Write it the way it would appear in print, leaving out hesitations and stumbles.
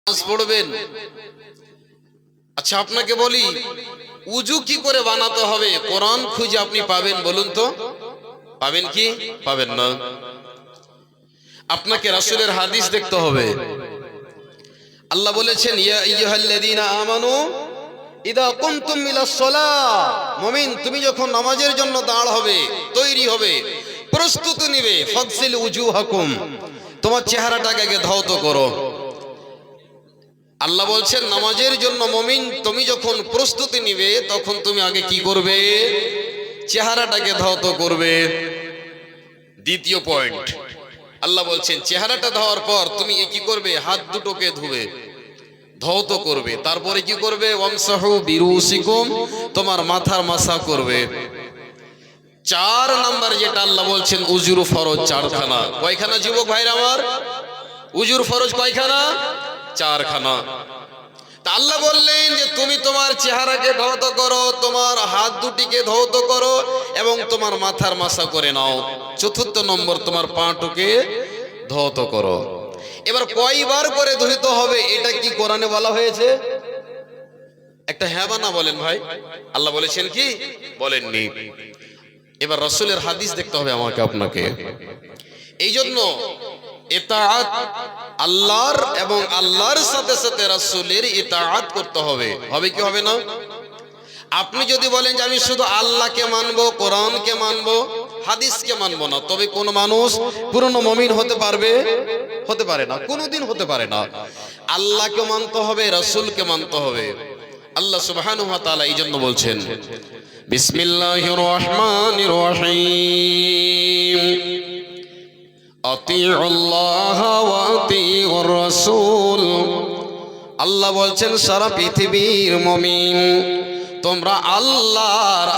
নামাজ পড়বেন। আচ্ছা আপনাকে বলি, উজু কি করে বানাতে হবে কোরআন খুঁজে আপনি পাবেন? বলুন তো, পাবেন কি? পাবেন না। আপনাকে রাসূলের হাদিস দেখতে হবে। আল্লাহ বলেছেন, ইয়া আইয়ুহাল্লাযীনা আমানু ইযা কুমতুম ইলাস সালাহ, মুমিন তুমি যখন নামাজের জন্য দাঁড় হবে, তৈরি হবে, প্রস্তুতি নিবে, ফাগসিল উজুহাকুম, তোমার চেহারাটাকে আগে ধৌত করো। আল্লাহ বলছেন নামাজের জন্য মুমিন তুমি যখন প্রস্তুতি নিবে তখন তুমি আগে কি করবে? চেহারাটাকে ধৌত করবে। দ্বিতীয় পয়েন্ট, আল্লাহ বলছেন চেহারাটা ধোয়ার পর তুমি কি করবে? হাত দুটোকে ধুবে, ধৌত করবে। তারপরে কি করবে? ওয়ামসাহু বিরুসিকুম, তোমার মাথার মাসা করবে। 4 নাম্বার যেটা আল্লাহ বলছেন উজুর ফরজ 4খানা। কয়খানা যুবক ভাইরা আমার? উজুর ফরজ কয়খানা? 4খানা। তা আল্লাহ বললেন যে তুমি তোমার চেহারাকে ধৌত করো, তোমার হাত দুটিকে ধৌত করো এবং তোমার মাথার মাসা করে নাও। 4র্থ নম্বর, তোমার পাটুকে ধৌত করো। এবার কয়বার করে ধুইতে হবে এটা কি কোরআনে বলা হয়েছে? একটা হ্যাঁ বা না বলেন ভাই। আল্লাহ বলেছেন কি? বলেননি। এবার রাসূলের হাদিস দেখতে হবে আমাকে আপনাকে। এই জন্য ইতাআত আল্লাহর এবং আল্লাহর সাথে সাথে রাসূলের ইতাআত করতে হবে। হবে কি হবে না? আপনি যদি বলেন যে আমি শুধু আল্লাহকে মানবো, কোরআনকে মানবো, হাদিসকে মানবো না, তবে কোন মানুষ পূর্ণ মুমিন হতে পারবে? হতে পারে না, কোনোদিন হতে পারে না। আল্লাহকে মানতে হবে, রাসূলকে মানতে হবে। আল্লাহ সুবহানাহু ওয়া তাআলা এই জন্য বলছেন বিসমিল্লাহির রহমানির রহিম, আতিউল্লাহ ওয়া আতিউর রাসূল। আল্লাহ বলছেন সারা পৃথিবীর মুমিন তোমরা আল্লাহর